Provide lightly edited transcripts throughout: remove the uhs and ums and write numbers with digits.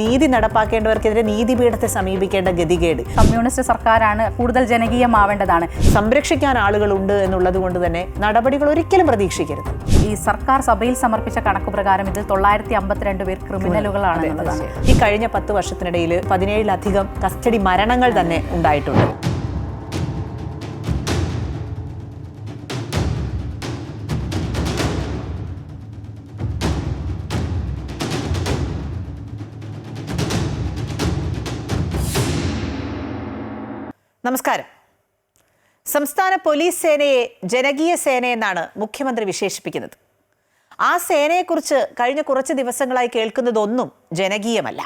നീതി നടപ്പാക്കേണ്ടവർക്കെതിരെ നീതിപീഠത്തെ സമീപിക്കേണ്ട ഗതികേട്. കമ്മ്യൂണിസ്റ്റ് സർക്കാരാണ്, കൂടുതൽ ജനകീയമാവേണ്ടതാണ്. സംരക്ഷിക്കാൻ ആളുകളുണ്ട് എന്നുള്ളത് കൊണ്ട് തന്നെ നടപടികൾ ഒരിക്കലും പ്രതീക്ഷിക്കരുത്. ഈ സർക്കാർ സഭയിൽ സമർപ്പിച്ച കണക്ക് പ്രകാരം ഇത് 952 പേർ ക്രിമിനലുകളാണെന്നുള്ളതാണ്. ഈ കഴിഞ്ഞ 10 വർഷത്തിനിടയിൽ 17ലധികം കസ്റ്റഡി മരണങ്ങൾ തന്നെ ഉണ്ടായിട്ടുണ്ട്. നമസ്കാരം. സംസ്ഥാന പോലീസ് സേനയെ ജനകീയ സേനയെന്നാണ് മുഖ്യമന്ത്രി വിശേഷിപ്പിക്കുന്നത്. ആ സേനയെക്കുറിച്ച് കഴിഞ്ഞ കുറച്ച് ദിവസങ്ങളായി കേൾക്കുന്നതൊന്നും ജനകീയമല്ല.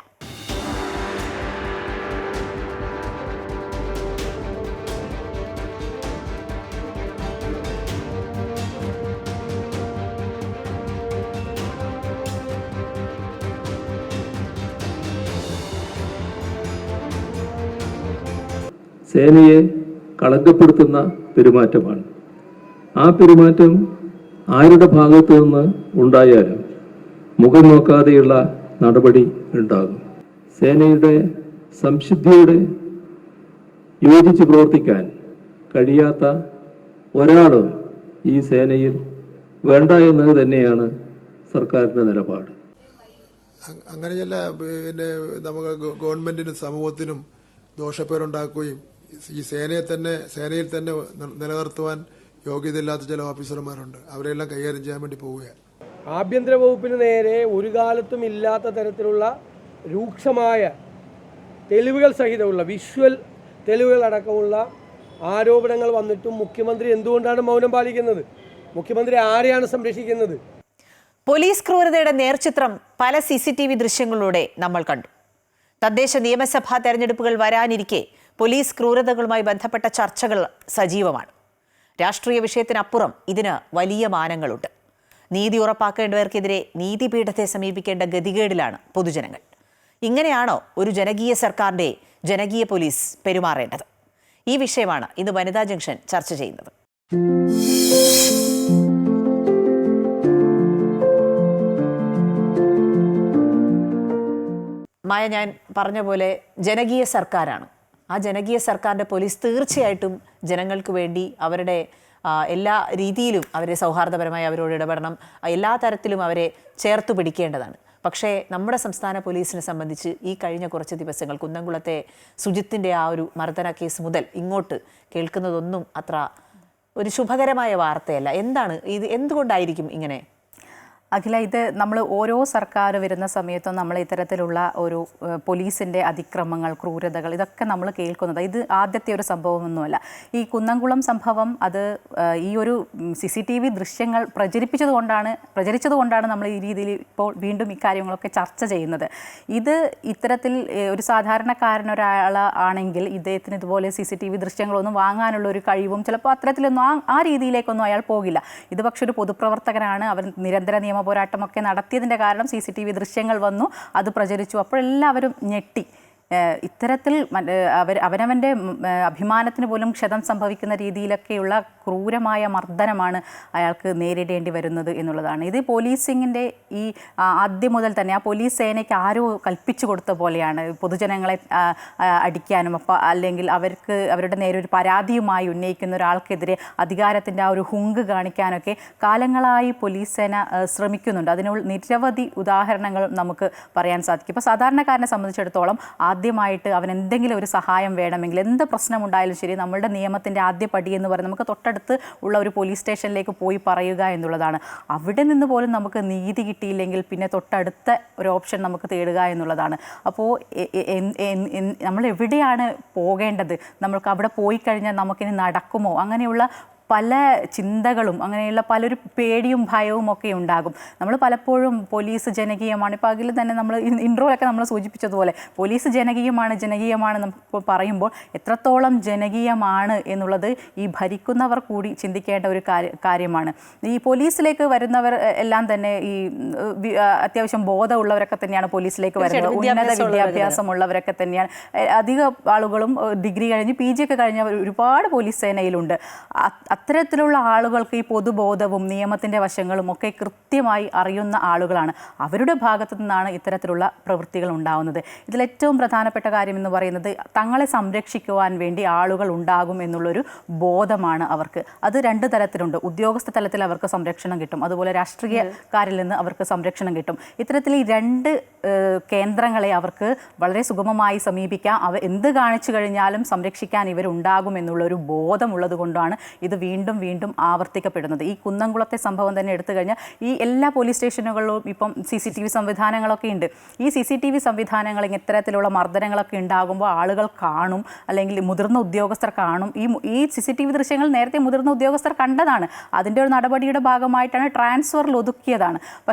സേനയെ കളങ്കപ്പെടുത്തുന്ന പെരുമാറ്റമാണ്. ആ പെരുമാറ്റം ആരുടെ ഭാഗത്തു നിന്ന് ഉണ്ടായാലും മുഖം നോക്കാതെയുള്ള നടപടി ഉണ്ടാകും. സേനയുടെ സംശുദ്ധിയോടെ യോജിച്ച് പ്രവർത്തിക്കാൻ കഴിയാത്ത ഒരാളും ഈ സേനയിൽ വേണ്ട എന്നത് തന്നെയാണ് സർക്കാരിൻ്റെ നിലപാട്. അങ്ങനെ ചില നമുക്ക് ഗവൺമെന്റിനും സമൂഹത്തിനും ദോഷപ്പേരുണ്ടാക്കുകയും ഈ സേനയിൽ തന്നെ നിലനിർത്തുവാൻ യോഗ്യതയില്ലാത്ത ചില ഓഫീസർമാരുണ്ട്. അവരെല്ലാം കൈകാര്യം ചെയ്യാൻ വേണ്ടി പോവുകയാണ്. ആഭ്യന്തര വകുപ്പിന് നേരെ ഒരു കാലത്തും ഇല്ലാത്ത തരത്തിലുള്ള രൂക്ഷമായ തെളിവുകൾ സഹിതമുള്ള വിഷ്വൽ തെളിവുകൾ അടക്കമുള്ള ആരോപണങ്ങൾ വന്നിട്ടും മുഖ്യമന്ത്രി എന്തുകൊണ്ടാണ് മൗനം പാലിക്കുന്നത്? മുഖ്യമന്ത്രി ആരെയാണ് സംരക്ഷിക്കുന്നത്? പോലീസ് ക്രൂരതയുടെ നേർചിത്രം പല CCTV ദൃശ്യങ്ങളിലൂടെ നമ്മൾ കണ്ടു. തദ്ദേശ നിയമസഭാ തെരഞ്ഞെടുപ്പുകൾ വരാനിരിക്കെ പോലീസ് ക്രൂരതകളുമായി ബന്ധപ്പെട്ട ചർച്ചകൾ സജീവമാണ്. രാഷ്ട്രീയ വിഷയത്തിനപ്പുറം ഇതിന് വലിയ മാനങ്ങളുണ്ട്. നീതി ഉറപ്പാക്കേണ്ടവർക്കെതിരെ നീതിപീഠത്തെ സമീപിക്കേണ്ട ഗതികേടിലാണ് പൊതുജനങ്ങൾ. ഇങ്ങനെയാണോ ഒരു ജനകീയ സർക്കാരിന്റെ ജനകീയ പോലീസ് പെരുമാറേണ്ടത്? ഈ വിഷയമാണ് ഇന്ന് വനിതാ ജംഗ്ഷൻ ചർച്ച ചെയ്യുന്നത്. മായ, ഞാൻ പറഞ്ഞ പോലെ ജനകീയ സർക്കാരാണ്. ആ ജനകീയ സർക്കാരിൻ്റെ പോലീസ് തീർച്ചയായിട്ടും ജനങ്ങൾക്ക് വേണ്ടി അവരുടെ എല്ലാ രീതിയിലും അവരെ സൗഹാർദ്ദപരമായി അവരോട് ഇടപെടണം, എല്ലാ തരത്തിലും അവരെ ചേർത്തു പിടിക്കേണ്ടതാണ്. പക്ഷേ നമ്മുടെ സംസ്ഥാന പോലീസിനെ സംബന്ധിച്ച് ഈ കഴിഞ്ഞ കുറച്ച് ദിവസങ്ങൾ കുന്നംകുളത്തെ സുജിത്തിൻ്റെ ആ ഒരു മർദ്ദന കേസ് മുതൽ ഇങ്ങോട്ട് കേൾക്കുന്നതൊന്നും അത്ര ഒരു ശുഭകരമായ വാർത്തയല്ല. എന്താണ് ഇത്? എന്തുകൊണ്ടായിരിക്കും ഇങ്ങനെ? അഖില, ഇത് നമ്മൾ ഓരോ സർക്കാർ വരുന്ന സമയത്തും നമ്മൾ ഇത്തരത്തിലുള്ള ഒരു പോലീസിൻ്റെ അതിക്രമങ്ങൾ, ക്രൂരതകൾ ഇതൊക്കെ നമ്മൾ കേൾക്കുന്നത്. ഇത് ആദ്യത്തെ ഒരു സംഭവമൊന്നുമല്ല. ഈ കുന്നംകുളം സംഭവം അത് ഈ ഒരു CCTV ദൃശ്യങ്ങൾ പ്രചരിച്ചതുകൊണ്ടാണ് നമ്മൾ ഈ രീതിയിൽ ഇപ്പോൾ വീണ്ടും ഇക്കാര്യങ്ങളൊക്കെ ചർച്ച ചെയ്യുന്നത്. ഇത് ഇത്തരത്തിൽ ഒരു സാധാരണക്കാരനൊരാൾ ആണെങ്കിൽ ഇദ്ദേഹത്തിന് ഇതുപോലെ CCTV ദൃശ്യങ്ങളൊന്നും വാങ്ങാനുള്ള ഒരു കഴിവും ചിലപ്പോൾ അത്തരത്തിലൊന്നും ആ രീതിയിലേക്കൊന്നും അയാൾ പോകില്ല. ഇത് പക്ഷെ ഒരു പൊതുപ്രവർത്തകനാണ്. അവൻ നിരന്തര നിയമ പോരാട്ടമൊക്കെ നടത്തിയതിൻ്റെ കാരണം CCTV ദൃശ്യങ്ങൾ വന്നു, അത് പ്രചരിച്ചു. അപ്പോഴെല്ലാവരും ഞെട്ടി. ഇത്തരത്തിൽ അവനവൻ്റെ അഭിമാനത്തിന് പോലും ക്ഷതം സംഭവിക്കുന്ന രീതിയിലൊക്കെയുള്ള ക്രൂരമായ മർദ്ദനമാണ് അയാൾക്ക് നേരിടേണ്ടി വരുന്നത് എന്നുള്ളതാണ്. ഇത് പോലീസിങ്ങിൻ്റെ ഈ ആദ്യം മുതൽ തന്നെ ആ പോലീസ് സേനയ്ക്ക് ആരോ കൽപ്പിച്ചു കൊടുത്ത പോലെയാണ്. പൊതുജനങ്ങളെ അടിക്കാനും അല്ലെങ്കിൽ അവരുടെ നേരെ ഒരു പരാതിയുമായി ഉന്നയിക്കുന്ന ഒരാൾക്കെതിരെ അധികാരത്തിൻ്റെ ആ ഒരു ഹുങ്ക് കാണിക്കാനൊക്കെ കാലങ്ങളായി പോലീസ് സേന ശ്രമിക്കുന്നുണ്ട്. അതിനുള്ള നിരവധി ഉദാഹരണങ്ങൾ നമുക്ക് പറയാൻ സാധിക്കും. ഇപ്പോൾ സാധാരണക്കാരനെ സംബന്ധിച്ചിടത്തോളം ആദ്യമായിട്ട് അവൻ എന്തെങ്കിലും ഒരു സഹായം വേണമെങ്കിൽ, എന്ത് പ്രശ്നമുണ്ടായാലും ശരി, നമ്മളുടെ നിയമത്തിൻ്റെ ആദ്യ പടി എന്ന് പറയുന്നത് നമുക്ക് തൊട്ടടുത്ത് ഉള്ള ഒരു പോലീസ് സ്റ്റേഷനിലേക്ക് പോയി പറയുക എന്നുള്ളതാണ്. അവിടെ നിന്ന് പോലും നമുക്ക് നീതി കിട്ടിയില്ലെങ്കിൽ പിന്നെ തൊട്ടടുത്ത ഒരു ഓപ്ഷൻ നമുക്ക് തേടുക എന്നുള്ളതാണ്. അപ്പോൾ നമ്മൾ എവിടെയാണ് പോകേണ്ടത്? നമ്മൾക്ക് അവിടെ പോയി കഴിഞ്ഞാൽ നമുക്കിനി നടക്കുമോ? അങ്ങനെയുള്ള പല ചിന്തകളും അങ്ങനെയുള്ള പലൊരു പേടിയും ഭയവും ഒക്കെ ഉണ്ടാകും. നമ്മൾ പലപ്പോഴും പോലീസ് ജനകീയമാണ്, ഇപ്പോൾ അതിൽ തന്നെ നമ്മൾ ഇൻട്രോയിലൊക്കെ നമ്മൾ സൂചിപ്പിച്ചതുപോലെ പോലീസ് ജനകീയമാണ് നമുക്ക് പറയുമ്പോൾ എത്രത്തോളം ജനകീയമാണ് എന്നുള്ളത് ഈ ഭരിക്കുന്നവർ കൂടി ചിന്തിക്കേണ്ട ഒരു കാര്യമാണ്. ഈ പോലീസിലേക്ക് വരുന്നവർ എല്ലാം തന്നെ ഈ അത്യാവശ്യം ബോധമുള്ളവരൊക്കെ തന്നെയാണ് പോലീസിലേക്ക് വരുന്നത്. ഉന്നത വിദ്യാഭ്യാസമുള്ളവരൊക്കെ തന്നെയാണ്. അധിക ആളുകളും ഡിഗ്രി കഴിഞ്ഞ് PG ഒക്കെ കഴിഞ്ഞവർ ഒരുപാട് പോലീസ് സേനയിലുണ്ട്. അത്തരത്തിലുള്ള ആളുകൾക്ക് ഈ പൊതുബോധവും നിയമത്തിൻ്റെ വശങ്ങളും ഒക്കെ കൃത്യമായി അറിയുന്ന ആളുകളാണ്. അവരുടെ ഭാഗത്തു നിന്നാണ് ഇത്തരത്തിലുള്ള പ്രവൃത്തികൾ ഉണ്ടാകുന്നത്. ഇതിലേറ്റവും പ്രധാനപ്പെട്ട കാര്യം എന്ന് പറയുന്നത് തങ്ങളെ സംരക്ഷിക്കുവാൻ വേണ്ടി ആളുകൾ ഉണ്ടാകും എന്നുള്ളൊരു ബോധമാണ് അവർക്ക്. അത് രണ്ട് തരത്തിലുണ്ട്. ഉദ്യോഗസ്ഥ തലത്തിൽ അവർക്ക് സംരക്ഷണം കിട്ടും, അതുപോലെ രാഷ്ട്രീയക്കാരിൽ നിന്ന് അവർക്ക് സംരക്ഷണം കിട്ടും. ഇത്തരത്തിൽ ഈ രണ്ട് കേന്ദ്രങ്ങളെ അവർക്ക് വളരെ സുഗമമായി സമീപിക്കാം. എന്ത് കാണിച്ചു കഴിഞ്ഞാലും സംരക്ഷിക്കാൻ ഇവരുണ്ടാകും എന്നുള്ളൊരു ബോധമുള്ളത് കൊണ്ടാണ് ഇത് വീണ്ടും വീണ്ടും ആവർത്തിക്കപ്പെടുന്നത്. ഈ കുന്നംകുളത്തെ സംഭവം തന്നെ എടുത്തു കഴിഞ്ഞാൽ ഈ എല്ലാ പോലീസ് സ്റ്റേഷനുകളിലും ഇപ്പം CCTV സംവിധാനങ്ങളൊക്കെ ഉണ്ട്. ഈ CCTV സംവിധാനങ്ങൾ ഇത്തരത്തിലുള്ള മർദ്ദനങ്ങളൊക്കെ ഉണ്ടാകുമ്പോൾ ആളുകൾ കാണും, അല്ലെങ്കിൽ മുതിർന്ന ഉദ്യോഗസ്ഥർ കാണും. ഈ CCTV ദൃശ്യങ്ങൾ നേരത്തെ മുതിർന്ന ഉദ്യോഗസ്ഥർ കണ്ടതാണ്. അതിൻ്റെ ഒരു നടപടിയുടെ ഭാഗമായിട്ടാണ് ട്രാൻസ്ഫറിൽ ഒതുക്കിയതാണ്.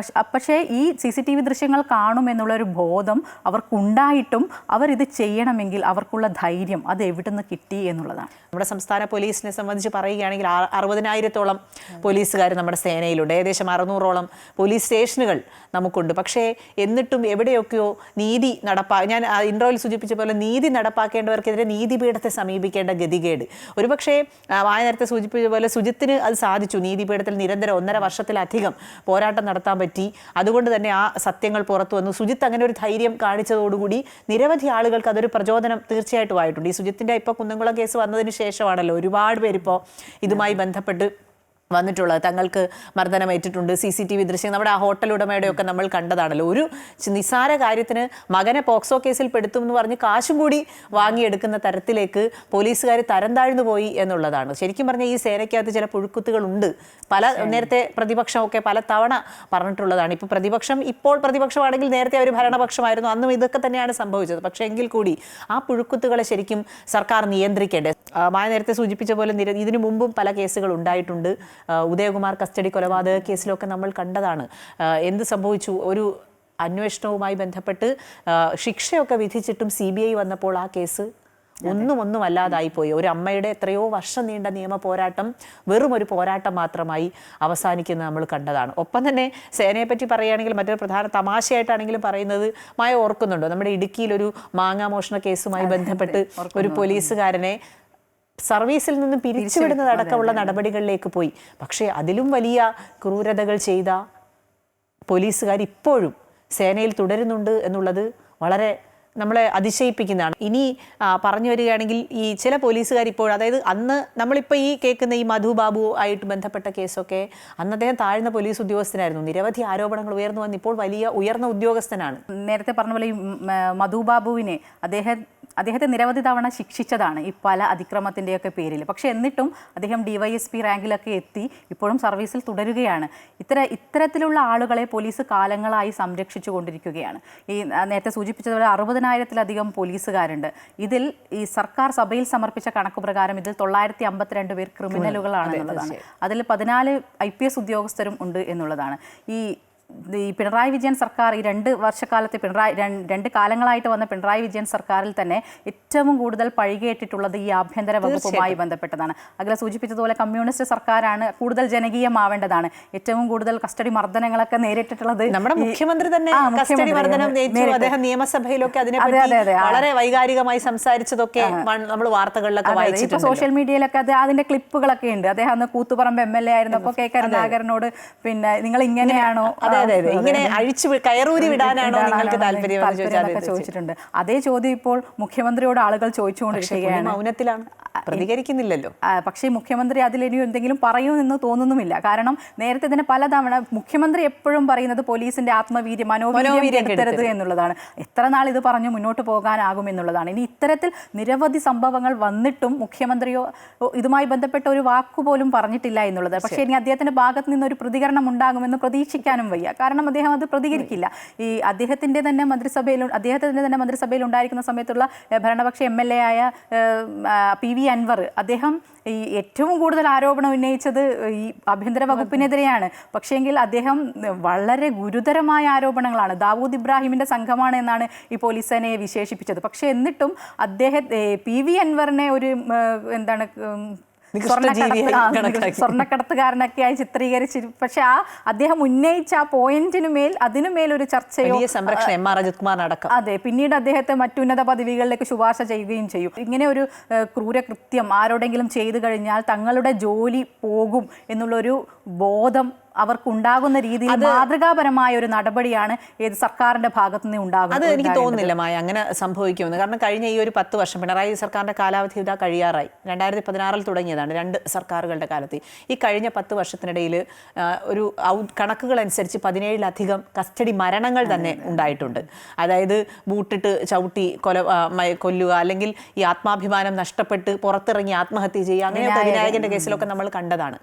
പക്ഷേ ഈ CCTV ദൃശ്യങ്ങൾ കാണുമെന്നുള്ളൊരു ബോധം അവർക്കുണ്ടായിട്ടും അവരിത് ചെയ്യണമെങ്കിൽ അവർക്കുള്ള ധൈര്യം അത് എവിടുന്ന് കിട്ടി എന്നുള്ളതാണ്. നമ്മുടെ സംസ്ഥാന പോലീസിനെ സംബന്ധിച്ച് പറയുകയാണെങ്കിൽ 60,000-ഓളം പോലീസുകാർ നമ്മുടെ സേനയിലുണ്ട്. ഏകദേശം 600-ഓളം പോലീസ് സ്റ്റേഷനുകൾ നമുക്കുണ്ട്. പക്ഷേ എന്നിട്ടും എവിടെയൊക്കെയോ നീതി ഞാൻ ഇൻട്രോയിൽ സൂചിപ്പിച്ച പോലെ നീതി നടപ്പാക്കേണ്ടവർക്കെതിരെ നീതിപീഠത്തെ സമീപിക്കേണ്ട ഗതികേട്. ഒരുപക്ഷേ നേരത്തെ സൂചിപ്പിച്ച പോലെ സുജിത്തിന് അത് സാധിച്ചു. നീതിപീഠത്തിൽ നിരന്തരം 1.5 വർഷത്തിലധികം പോരാട്ടം നടത്താൻ പറ്റി. അതുകൊണ്ട് തന്നെ ആ സത്യങ്ങൾ പുറത്തു വന്നു. സുജിത്ത് അങ്ങനെ ഒരു ധൈര്യം കാണിച്ചതോടുകൂടി നിരവധി ആളുകൾക്ക് അതൊരു പ്രചോദനം തീർച്ചയായിട്ടും ആയിട്ടുണ്ട്. ഈ സുജിത്തിൻ്റെ ഇപ്പോൾ കുന്നംകുളം കേസ് വന്നതിന് ശേഷമാണല്ലോ ഒരുപാട് പേരിപ്പോൾ ഇതുമായി ബന്ധപ്പെട്ട് വന്നിട്ടുള്ളത്. തങ്ങൾക്ക് മർദ്ദനമേറ്റിട്ടുണ്ട്. CCTV ദൃശ്യം നമ്മുടെ ആ ഹോട്ടൽ ഉടമയുടെയൊക്കെ നമ്മൾ കണ്ടതാണല്ലോ. ഒരു നിസ്സാര കാര്യത്തിന് മകനെ പോക്സോ കേസിൽ പെടുത്തും എന്ന് പറഞ്ഞ് കാശും കൂടി വാങ്ങിയെടുക്കുന്ന തരത്തിലേക്ക് പോലീസുകാർ തരം താഴ്ന്നു പോയി എന്നുള്ളതാണ്. ശരിക്കും പറഞ്ഞാൽ ഈ സേനയ്ക്കകത്ത് ചില പുഴുക്കുത്തുകളുണ്ട്. നേരത്തെ പ്രതിപക്ഷമൊക്കെ പല തവണ പറഞ്ഞിട്ടുള്ളതാണ്. ഇപ്പോൾ പ്രതിപക്ഷമാണെങ്കിൽ നേരത്തെ അവർ ഭരണപക്ഷമായിരുന്നു. അന്നും ഇതൊക്കെ തന്നെയാണ് സംഭവിച്ചത്. പക്ഷേ എങ്കിൽ കൂടി ആ പുഴുക്കുത്തുകളെ ശരിക്കും സർക്കാർ നിയന്ത്രിക്കേണ്ടത്. നേരത്തെ സൂചിപ്പിച്ച പോലെ ഇതിനു മുമ്പും പല കേസുകൾ ഉണ്ടായിട്ടുണ്ട്. ഉദയകുമാർ കസ്റ്റഡി കൊലപാതക കേസിലൊക്കെ നമ്മൾ കണ്ടതാണ്. എന്ത് സംഭവിച്ചു? ഒരു അന്വേഷണവുമായി ബന്ധപ്പെട്ട് ശിക്ഷയൊക്കെ വിധിച്ചിട്ടും CBI വന്നപ്പോൾ ആ കേസ് ഒന്നും അല്ലാതായിപ്പോയി. ഒരു അമ്മയുടെ എത്രയോ വർഷം നീണ്ട നിയമ പോരാട്ടം വെറും ഒരു പോരാട്ടം മാത്രമായി അവസാനിക്കുന്നത് നമ്മൾ കണ്ടതാണ്. ഒപ്പം തന്നെ സേനയെ പറ്റി പറയുകയാണെങ്കിൽ മറ്റൊരു പ്രധാന തമാശയായിട്ടാണെങ്കിലും പറയുന്നത്, മായ ഓർക്കുന്നുണ്ടോ, നമ്മുടെ ഇടുക്കിയിലൊരു മാങ്ങാമോഷണ കേസുമായി ബന്ധപ്പെട്ട് ഒരു പോലീസുകാരനെ സർവീസിൽ നിന്നും പിരിച്ചുവിടുന്നതടക്കമുള്ള നടപടികളിലേക്ക് പോയി. പക്ഷേ അതിലും വലിയ ക്രൂരതകൾ ചെയ്ത പോലീസുകാർ ഇപ്പോഴും സേനയിൽ തുടരുന്നുണ്ട് എന്നുള്ളത് വളരെ നമ്മളെ അതിശയിപ്പിക്കുന്നതാണ്. ഇനി പറഞ്ഞു വരികയാണെങ്കിൽ ഈ ചില പോലീസുകാർ ഇപ്പോൾ, അതായത് അന്ന് നമ്മളിപ്പോൾ ഈ കേൾക്കുന്ന ഈ മധു ബാബു ആയിട്ട് ബന്ധപ്പെട്ട കേസൊക്കെ അന്ന് അദ്ദേഹം താഴ്ന്ന പോലീസ് ഉദ്യോഗസ്ഥനായിരുന്നു. നിരവധി ആരോപണങ്ങൾ ഉയർന്നു വന്ന് ഇപ്പോൾ വലിയ ഉയർന്ന ഉദ്യോഗസ്ഥനാണ്. നേരത്തെ പറഞ്ഞ പോലെ ഈ മധു ബാബുവിനെ അദ്ദേഹത്തെ നിരവധി തവണ ശിക്ഷിച്ചതാണ് ഈ പല അതിക്രമത്തിൻ്റെയൊക്കെ പേരിൽ. പക്ഷെ എന്നിട്ടും അദ്ദേഹം DYSP റാങ്കിലൊക്കെ എത്തി ഇപ്പോഴും സർവീസിൽ തുടരുകയാണ്. ഇത്തരത്തിലുള്ള ആളുകളെ പോലീസ് കാലങ്ങളായി സംരക്ഷിച്ചു കൊണ്ടിരിക്കുകയാണ്. ഈ നേരത്തെ സൂചിപ്പിച്ചതുപോലെ 60,000-ത്തിലധികം പോലീസുകാരുണ്ട്. ഇതിൽ ഈ സർക്കാർ സഭയിൽ സമർപ്പിച്ച കണക്ക് പ്രകാരം ഇതിൽ 952 പേർ ക്രിമിനലുകളാണെന്നുള്ളതാണ്. അതിൽ 14 IPS ഉദ്യോഗസ്ഥരും ഉണ്ട് എന്നുള്ളതാണ്. ഈ പിണറായി വിജയൻ സർക്കാർ ഈ 2 വർഷക്കാലത്തെ രണ്ട് കാലങ്ങളായിട്ട് വന്ന പിണറായി വിജയൻ സർക്കാരിൽ തന്നെ ഏറ്റവും കൂടുതൽ പഴികേറ്റിട്ടുള്ളത് ഈ ആഭ്യന്തര വകുപ്പുമായി ബന്ധപ്പെട്ടതാണ്. അഖില സൂചിപ്പിച്ചതുപോലെ കമ്മ്യൂണിസ്റ്റ് സർക്കാരാണ്, കൂടുതൽ ജനകീയമാവേണ്ടതാണ്. ഏറ്റവും കൂടുതൽ കസ്റ്റഡി മർദ്ദനങ്ങളൊക്കെ നേരിട്ടിട്ടുള്ളത് നമ്മുടെ മുഖ്യമന്ത്രി തന്നെ കസ്റ്റഡി മർദ്ദനം നേരിട്ടു. അദ്ദേഹം നിയമസഭയിലൊക്കെ അതിനെപ്പറ്റി വളരെ വൈകാരികമായി സംസാരിച്ചതൊക്കെ നമ്മൾ വാർത്തകളിലൊക്കെ വായിച്ചിട്ടുണ്ട്. സോഷ്യൽ മീഡിയയിലൊക്കെ അതിന്റെ ക്ലിപ്പുകളൊക്കെ ഉണ്ട്. അദ്ദേഹം അന്ന് കൂത്തുപറമ്പ് MLA ആയിരുന്നപ്പോൾ KK കരുണാകരനോട് പിന്നെ നിങ്ങൾ ഇങ്ങനെയാണോ, ഇങ്ങനെ അഴിച്ചു കയറൂരി വിടാനാണോ നിങ്ങൾക്ക് താല്പര്യം ചോദിച്ചിട്ടുണ്ട്. അതേ ചോദ്യം ഇപ്പോൾ മുഖ്യമന്ത്രിയോട് ആളുകൾ ചോദിച്ചുകൊണ്ടിരിക്കുകയാണ്. മൗനത്തിലാണ്, പ്രതികരിക്കുന്നില്ലല്ലോ. പക്ഷേ മുഖ്യമന്ത്രി അതിലിനി എന്തെങ്കിലും പറയുമെന്ന് തോന്നുന്നുമില്ല. കാരണം നേരത്തെ തന്നെ പലതവണ മുഖ്യമന്ത്രി എപ്പോഴും പറയുന്നത് പോലീസിന്റെ ആത്മവീര്യം, മനോവീര്യം കെടുത്തരുത് എന്നുള്ളതാണ്. എത്ര നാൾ ഇത് പറഞ്ഞു മുന്നോട്ട് പോകാനാകും എന്നുള്ളതാണ്. ഇനി ഇത്തരത്തിൽ നിരവധി സംഭവങ്ങൾ വന്നിട്ടും മുഖ്യമന്ത്രിയോ ഇതുമായി ബന്ധപ്പെട്ട ഒരു വാക്കുപോലും പറഞ്ഞിട്ടില്ല എന്നുള്ളത്. പക്ഷേ ഇനി അദ്ദേഹത്തിന്റെ ഭാഗത്ത് നിന്നൊരു പ്രതികരണം ഉണ്ടാകുമെന്ന് പ്രതീക്ഷിക്കാനും വയ്യ. കാരണം അദ്ദേഹം അത് പ്രതികരിക്കില്ല. ഈ അദ്ദേഹത്തിന്റെ തന്നെ മന്ത്രിസഭയിൽ ഉണ്ടായിരിക്കുന്ന സമയത്തുള്ള ഭരണപക്ഷ MLA ആയ PV അൻവർ, അദ്ദേഹം ഈ ഏറ്റവും കൂടുതൽ ആരോപണം ഉന്നയിച്ചത് ഈ ആഭ്യന്തര വകുപ്പിനെതിരെയാണ്. പക്ഷേങ്കിൽ അദ്ദേഹം വളരെ ഗുരുതരമായ ആരോപണങ്ങളാണ്. ദാവൂദ് ഇബ്രാഹിമിന്റെ സംഘമാണ് എന്നാണ് ഈ പോലീസ് സേനയെ വിശേഷിപ്പിച്ചത്. പക്ഷേ എന്നിട്ടും PV അൻവറിനെ ഒരു സ്വർണ്ണക്കടത്തുകാരനൊക്കെയായി ചിത്രീകരിച്ച്, പക്ഷെ അദ്ദേഹം ഉന്നയിച്ച ആ പോയിന്റിനുമേൽ അതിനുമേലൊരു ചർച്ചയോ സംരക്ഷണം എം ആർ അജിത് കുമാർ അടക്കം. അതെ, പിന്നീട് അദ്ദേഹത്തെ മറ്റുന്നത പദവികളിലേക്ക് ശുപാർശ ചെയ്യുകയും ചെയ്യും. ഇങ്ങനെ ഒരു ക്രൂരകൃത്യം ആരോടെങ്കിലും ചെയ്തു കഴിഞ്ഞാൽ തങ്ങളുടെ ജോലി പോകും എന്നുള്ളൊരു ബോധം അവർക്കുണ്ടാകുന്ന രീതിയിൽ മാതൃകാപരമായ ഒരു നടപടിയാണ് ഏത് സർക്കാരിന്റെ ഭാഗത്തു നിന്ന് ഉണ്ടാകുന്നത്. അത് എനിക്ക് തോന്നുന്നില്ല മായ അങ്ങനെ സംഭവിക്കുമെന്ന്. കാരണം കഴിഞ്ഞ ഈ ഒരു 10 വർഷം പിണറായി സർക്കാരിന്റെ കാലാവധി ഇതാ കഴിയാറായി. 2016 തുടങ്ങിയതാണ് 2 സർക്കാരുകളുടെ കാലത്ത്. ഈ കഴിഞ്ഞ 10 വർഷത്തിനിടയിൽ ഒരു കണക്കുകൾ അനുസരിച്ച് 17ലധികം കസ്റ്റഡി മരണങ്ങൾ തന്നെ ഉണ്ടായിട്ടുണ്ട്. അതായത് ബൂട്ടിട്ട് ചവിട്ടി കൊല്ലുക, അല്ലെങ്കിൽ ഈ ആത്മാഭിമാനം നഷ്ടപ്പെട്ട് പുറത്തിറങ്ങി ആത്മഹത്യ ചെയ്യുക, അങ്ങനെയൊക്കെ വിനായകന്റെ കേസിലൊക്കെ നമ്മൾ കണ്ടതാണ്.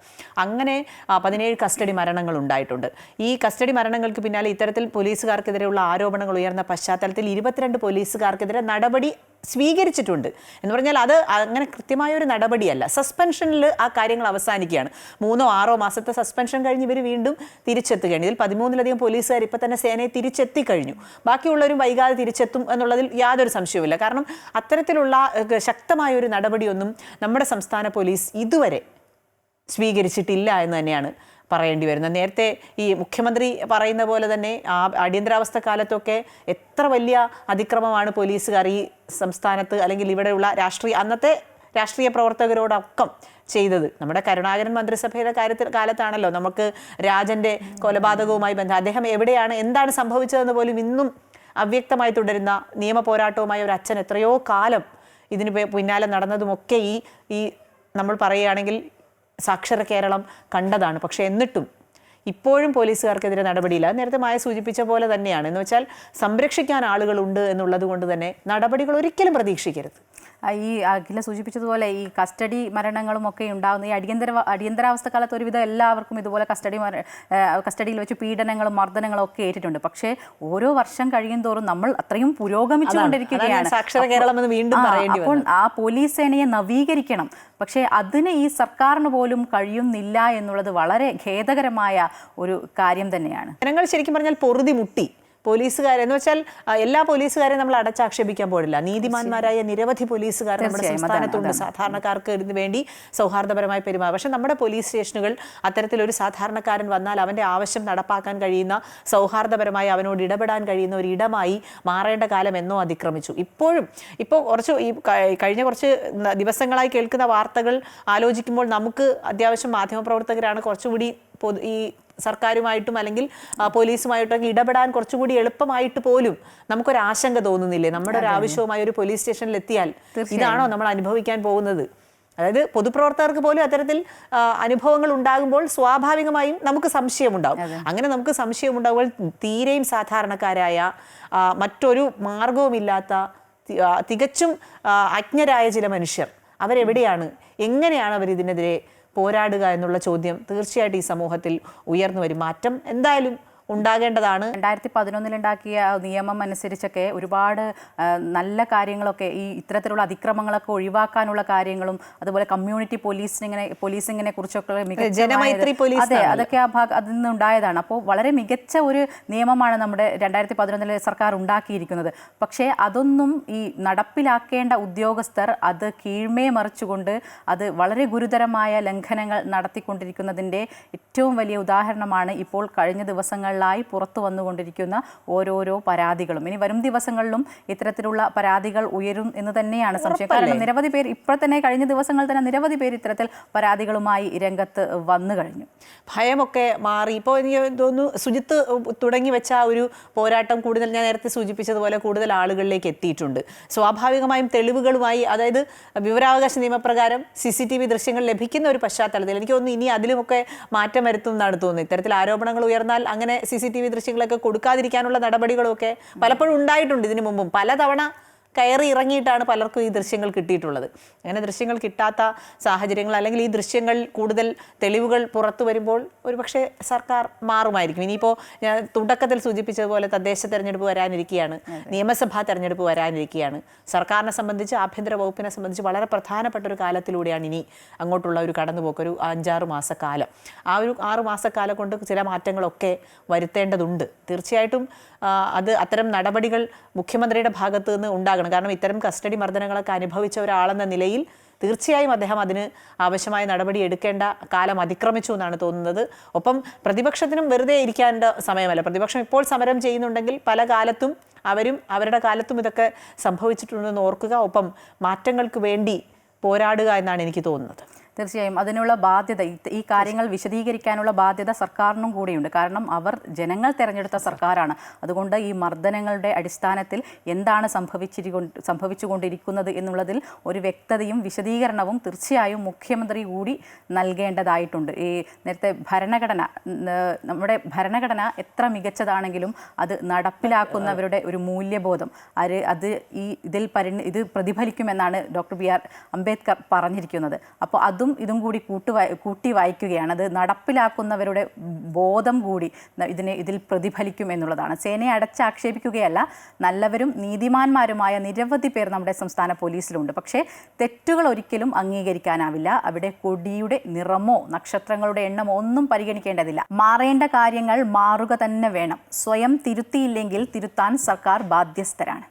അങ്ങനെ 17 കസ്റ്റഡി മരണങ്ങൾ ഉണ്ടായിട്ടുണ്ട്. ഈ കസ്റ്റഡി മരണങ്ങൾക്ക് പിന്നാലെ ഇത്തരത്തിൽ പോലീസുകാർക്കെതിരെയുള്ള ആരോപണങ്ങൾ ഉയർന്ന പശ്ചാത്തലത്തിൽ 22 പോലീസുകാർക്കെതിരെ നടപടി സ്വീകരിച്ചിട്ടുണ്ട്. എന്ന് പറഞ്ഞാൽ അത് അങ്ങനെ കൃത്യമായ ഒരു നടപടിയല്ല. സസ്പെൻഷനിൽ ആ കാര്യങ്ങൾ അവസാനിക്കുകയാണ്. 3-6 മാസത്തെ സസ്പെൻഷൻ കഴിഞ്ഞ് ഇവർ വീണ്ടും തിരിച്ചെത്തുകയാണ്. ഇതിൽ 13ലധികം പോലീസുകാർ ഇപ്പം തന്നെ സേനയെ തിരിച്ചെത്തിക്കഴിഞ്ഞു. ബാക്കിയുള്ളവരും വൈകാതെ തിരിച്ചെത്തും എന്നുള്ളതിൽ യാതൊരു സംശയവുമില്ല. കാരണം അത്തരത്തിലുള്ള ശക്തമായ ഒരു നടപടിയൊന്നും നമ്മുടെ സംസ്ഥാന പോലീസ് ഇതുവരെ സ്വീകരിച്ചിട്ടില്ല എന്ന് തന്നെയാണ് പറയേണ്ടി വരുന്നത്. നേരത്തെ ഈ മുഖ്യമന്ത്രി പറയുന്ന പോലെ തന്നെ അടിയന്തരാവസ്ഥ കാലത്തൊക്കെ എത്ര വലിയ അതിക്രമമാണ് പോലീസുകാർ ഈ സംസ്ഥാനത്ത് അല്ലെങ്കിൽ ഇവിടെയുള്ള അന്നത്തെ രാഷ്ട്രീയ പ്രവർത്തകരോടൊപ്പം ചെയ്തത്. നമ്മുടെ കരുണാകരൻ മന്ത്രിസഭയുടെ കാലത്താണല്ലോ നമുക്ക് രാജന്റെ കൊലപാതകവുമായി ബന്ധം, അദ്ദേഹം എവിടെയാണ്, എന്താണ് സംഭവിച്ചതെന്ന് പോലും ഇന്നും അവ്യക്തമായി തുടരുന്ന നിയമ പോരാട്ടവുമായ ഒരു അച്ഛൻ എത്രയോ കാലം ഇതിന് പിന്നാലെ നടന്നതുമൊക്കെ ഈ നമ്മൾ പറയുകയാണെങ്കിൽ സാക്ഷര കേരളം കണ്ടതാണ്. പക്ഷെ എന്നിട്ടും ഇപ്പോഴും പോലീസുകാർക്കെതിരെ നടപടിയില്ല. നേരത്തെ മായ സൂചിപ്പിച്ച പോലെ തന്നെയാണ്. എന്ന് വെച്ചാൽ സംരക്ഷിക്കാൻ ആളുകളുണ്ട് എന്നുള്ളത് കൊണ്ട് തന്നെ നടപടികൾ ഒരിക്കലും പ്രതീക്ഷിക്കരുത്. ഈ അഖില സൂചിപ്പിച്ചതുപോലെ ഈ കസ്റ്റഡി മരണങ്ങളും ഒക്കെ ഉണ്ടാകുന്ന ഈ അടിയന്തരാവസ്ഥ കാലത്ത് ഒരുവിധം എല്ലാവർക്കും ഇതുപോലെ കസ്റ്റഡിയിൽ വെച്ച് പീഡനങ്ങളും മർദ്ദനങ്ങളും ഒക്കെ ഏറ്റിട്ടുണ്ട്. പക്ഷേ ഓരോ വർഷം കഴിയും തോറും നമ്മൾ അത്രയും പുരോഗമിച്ചുകൊണ്ടിരിക്കുകയാണ്. സാക്ഷര കേരളം എന്ന് വീണ്ടും പറയേണ്ടി അപ്പോൾ ആ പോലീസ് സേനയെ നവീകരിക്കണം. പക്ഷേ അതിന് ഈ സർക്കാരിന് പോലും കഴിയുന്നില്ല എന്നുള്ളത് വളരെ ഖേദകരമായ ഒരു കാര്യം തന്നെയാണ്. ജനങ്ങൾ ശരിക്കും പറഞ്ഞാൽ പൊറുതി മുട്ടി. പോലീസുകാരെന്ന് വെച്ചാൽ എല്ലാ പോലീസുകാരെയും നമ്മൾ അടച്ചാക്ഷേപിക്കാൻ പാടില്ല. നീതിമാന്മാരായ നിരവധി പോലീസുകാർ നമ്മുടെ സംസ്ഥാനത്തുണ്ട്, സാധാരണക്കാർക്ക് വേണ്ടി സൗഹാർദ്ദപരമായി പെരുമാറും. പക്ഷെ നമ്മുടെ പോലീസ് സ്റ്റേഷനുകൾ അത്തരത്തിലൊരു സാധാരണക്കാരൻ വന്നാൽ അവൻ്റെ ആവശ്യം നടപ്പാക്കാൻ കഴിയുന്ന, സൗഹാർദ്ദപരമായി അവനോട് ഇടപെടാൻ കഴിയുന്ന ഒരു ഇടമായി മാറേണ്ട കാലം എന്നോ അതിക്രമിച്ചു. ഇപ്പോൾ കഴിഞ്ഞ കുറച്ച് ദിവസങ്ങളായി കേൾക്കുന്ന വാർത്തകൾ ആലോചിക്കുമ്പോൾ നമുക്ക് അത്യാവശ്യം മാധ്യമപ്രവർത്തകരാണ് കുറച്ചുകൂടി ഈ സർക്കാരുമായിട്ടും അല്ലെങ്കിൽ പോലീസുമായിട്ടൊക്കെ ഇടപെടാൻ കുറച്ചുകൂടി എളുപ്പമായിട്ട് പോലും നമുക്കൊരാശങ്ക തോന്നുന്നില്ലേ? നമ്മുടെ ഒരു ആവശ്യവുമായി ഒരു പോലീസ് സ്റ്റേഷനിൽ എത്തിയാൽ ഇതാണോ നമ്മൾ അനുഭവിക്കാൻ പോകുന്നത്? അതായത് പൊതുപ്രവർത്തകർക്ക് പോലും അത്തരത്തിൽ അനുഭവങ്ങൾ ഉണ്ടാകുമ്പോൾ സ്വാഭാവികമായും നമുക്ക് സംശയമുണ്ടാകും. അങ്ങനെ നമുക്ക് സംശയമുണ്ടാകുമ്പോൾ തീരെയും സാധാരണക്കാരായ മറ്റൊരു മാർഗവുമില്ലാത്ത തികച്ചും അജ്ഞരായ ചില മനുഷ്യർ അവരെവിടെയാണ്, എങ്ങനെയാണ് അവരിതിനെതിരെ പോരാടുക എന്നുള്ള ചോദ്യം തീർച്ചയായിട്ടും ഈ സമൂഹത്തിൽ ഉയർന്നു വരും. മാറ്റം എന്തായാലും ഉണ്ടാകേണ്ടതാണ്. 2011 ഉണ്ടാക്കിയ നിയമം അനുസരിച്ചൊക്കെ ഒരുപാട് നല്ല കാര്യങ്ങളൊക്കെ ഈ ഇത്തരത്തിലുള്ള അതിക്രമങ്ങളൊക്കെ ഒഴിവാക്കാനുള്ള കാര്യങ്ങളും അതുപോലെ കമ്മ്യൂണിറ്റി പോലീസിങ്ങിനെ കുറിച്ചൊക്കെ ജനമൈത്രി പോലീസ്, അതെ, അതൊക്കെ അതിൽ നിന്ന് ഉണ്ടായതാണ്. അപ്പോൾ വളരെ മികച്ച ഒരു നിയമമാണ് നമ്മുടെ 2011 സർക്കാർ ഉണ്ടാക്കിയിരിക്കുന്നത്. പക്ഷേ അതൊന്നും ഈ നടപ്പിലാക്കേണ്ട ഉദ്യോഗസ്ഥർ അത് കീഴ്മേ മറിച്ചുകൊണ്ട് അത് വളരെ ഗുരുതരമായ ലംഘനങ്ങൾ നടത്തിക്കൊണ്ടിരിക്കുന്നതിൻ്റെ ഏറ്റവും വലിയ ഉദാഹരണമാണ് ഇപ്പോൾ കഴിഞ്ഞ ദിവസങ്ങളിൽ പുറത്തു വന്നുകൊണ്ടിരിക്കുന്ന ഓരോരോ പരാതികളും. ഇനി വരും ദിവസങ്ങളിലും ഇത്തരത്തിലുള്ള പരാതികൾ ഉയരും എന്ന് തന്നെയാണ് സംശയം. കാരണം നിരവധി പേർ ഇപ്പോൾ തന്നെ കഴിഞ്ഞ ദിവസങ്ങളിൽ തന്നെ നിരവധി പേർ ഇത്തരത്തിൽ പരാതികളുമായി രംഗത്ത് വന്നു കഴിഞ്ഞു. ഭയമൊക്കെ മാറി. ഇപ്പോൾ എനിക്ക് തോന്നുന്നു സുജിത്ത് തുടങ്ങി വെച്ച ഒരു പോരാട്ടം കൂടുതൽ, ഞാൻ നേരത്തെ സൂചിപ്പിച്ചതുപോലെ, കൂടുതൽ ആളുകളിലേക്ക് എത്തിയിട്ടുണ്ട്. സ്വാഭാവികമായും തെളിവുകളുമായി, അതായത് വിവരാവകാശ നിയമപ്രകാരം CCTV ദൃശ്യങ്ങൾ ലഭിക്കുന്ന ഒരു പശ്ചാത്തലത്തിൽ എനിക്ക് തോന്നുന്നു ഇനി അതിലുമൊക്കെ മാറ്റം വരുത്തും എന്നാണ് തോന്നുന്നത്. ഇത്തരത്തിൽ ആരോപണങ്ങൾ ഉയർന്നാൽ അങ്ങനെ CCTV ദൃശ്യങ്ങളൊക്കെ കൊടുക്കാതിരിക്കാനുള്ള നടപടികളൊക്കെ പലപ്പോഴും ഉണ്ടായിട്ടുണ്ട്. ഇതിനു മുമ്പും പലതവണ കയറി ഇറങ്ങിയിട്ടാണ് പലർക്കും ഈ ദൃശ്യങ്ങൾ കിട്ടിയിട്ടുള്ളത്. അങ്ങനെ ദൃശ്യങ്ങൾ കിട്ടാത്ത സാഹചര്യങ്ങൾ, അല്ലെങ്കിൽ ഈ ദൃശ്യങ്ങൾ കൂടുതൽ തെളിവുകൾ പുറത്തു വരുമ്പോൾ ഒരുപക്ഷെ സർക്കാർ മാറുമായിരിക്കും. ഇനിയിപ്പോൾ ഞാൻ തുടക്കത്തിൽ സൂചിപ്പിച്ചതുപോലെ തദ്ദേശ തെരഞ്ഞെടുപ്പ് വരാനിരിക്കുകയാണ്, നിയമസഭാ തെരഞ്ഞെടുപ്പ് വരാനിരിക്കുകയാണ്. സർക്കാരിനെ സംബന്ധിച്ച്, ആഭ്യന്തര വകുപ്പിനെ സംബന്ധിച്ച് വളരെ പ്രധാനപ്പെട്ട ഒരു കാലത്തിലൂടെയാണ് ഇനി അങ്ങോട്ടുള്ള ഒരു കടന്നുപോക്ക്, ഒരു 5-6 മാസക്കാലം. ആ ഒരു 6 മാസക്കാലം കൊണ്ട് ചില മാറ്റങ്ങളൊക്കെ വരുത്തേണ്ടതുണ്ട്. തീർച്ചയായിട്ടും അത്തരം നടപടികൾ മുഖ്യമന്ത്രിയുടെ ഭാഗത്ത് നിന്ന് ഉണ്ടാകണം. കാരണം ഇത്തരം കസ്റ്റഡി മർദ്ദനങ്ങളൊക്കെ അനുഭവിച്ച ഒരാളെന്ന നിലയിൽ തീർച്ചയായും അദ്ദേഹം അതിന് ആവശ്യമായ നടപടി എടുക്കേണ്ട കാലം അതിക്രമിച്ചു എന്നാണ് തോന്നുന്നത്. ഒപ്പം പ്രതിപക്ഷത്തിനും വെറുതെ ഇരിക്കേണ്ട സമയമല്ല. പ്രതിപക്ഷം ഇപ്പോൾ സമരം ചെയ്യുന്നുണ്ടെങ്കിൽ പല കാലത്തും അവരും അവരുടെ കാലത്തും ഇതൊക്കെ സംഭവിച്ചിട്ടുണ്ടെന്ന് ഓർക്കുക. ഒപ്പം മാറ്റങ്ങൾക്ക് വേണ്ടി പോരാടുക എന്നാണ് എനിക്ക് തോന്നുന്നത്. തീർച്ചയായും അതിനുള്ള ബാധ്യത, ഈ കാര്യങ്ങൾ വിശദീകരിക്കാനുള്ള ബാധ്യത സർക്കാരിനും കൂടിയുണ്ട്. കാരണം ജനങ്ങൾ തിരഞ്ഞെടുത്ത സർക്കാരാണ്. അതുകൊണ്ട് ഈ മർദ്ദനങ്ങളുടെ അടിസ്ഥാനത്തിൽ എന്താണ് സംഭവിച്ചുകൊണ്ടിരിക്കുന്നത് എന്നുള്ളതിൽ ഒരു വ്യക്തതയും വിശദീകരണവും തീർച്ചയായും മുഖ്യമന്ത്രി കൂടി നൽകേണ്ടതായിട്ടുണ്ട്. ഈ നേരത്തെ നമ്മുടെ ഭരണഘടന എത്ര മികച്ചതാണെങ്കിലും അത് നടപ്പിലാക്കുന്നവരുടെ ഒരു മൂല്യബോധം ഇത് പ്രതിഫലിക്കുമെന്നാണ് ഡോക്ടർ BR അംബേദ്കർ പറഞ്ഞിരിക്കുന്നത്. അപ്പോൾ ഇതും കൂടി കൂട്ടി വായിക്കുകയാണ്. അത് നടപ്പിലാക്കുന്നവരുടെ ബോധം കൂടി ഇതിൽ പ്രതിഫലിക്കും എന്നുള്ളതാണ്. സേനയെ അടച്ചാക്ഷേപിക്കുകയല്ല, നല്ലവരും നീതിമാന്മാരുമായ നിരവധി പേർ നമ്മുടെ സംസ്ഥാന പോലീസിലുണ്ട്. പക്ഷേ തെറ്റുകൾ ഒരിക്കലും അംഗീകരിക്കാനാവില്ല. അവിടെ കൊടിയുടെ നിറമോ നക്ഷത്രങ്ങളുടെ എണ്ണമോ ഒന്നും പരിഗണിക്കേണ്ടതില്ല. മാറേണ്ട കാര്യങ്ങൾ മാറുക തന്നെ വേണം. സ്വയം തിരുത്തിയില്ലെങ്കിൽ തിരുത്താൻ സർക്കാർ ബാധ്യസ്ഥരാണ്.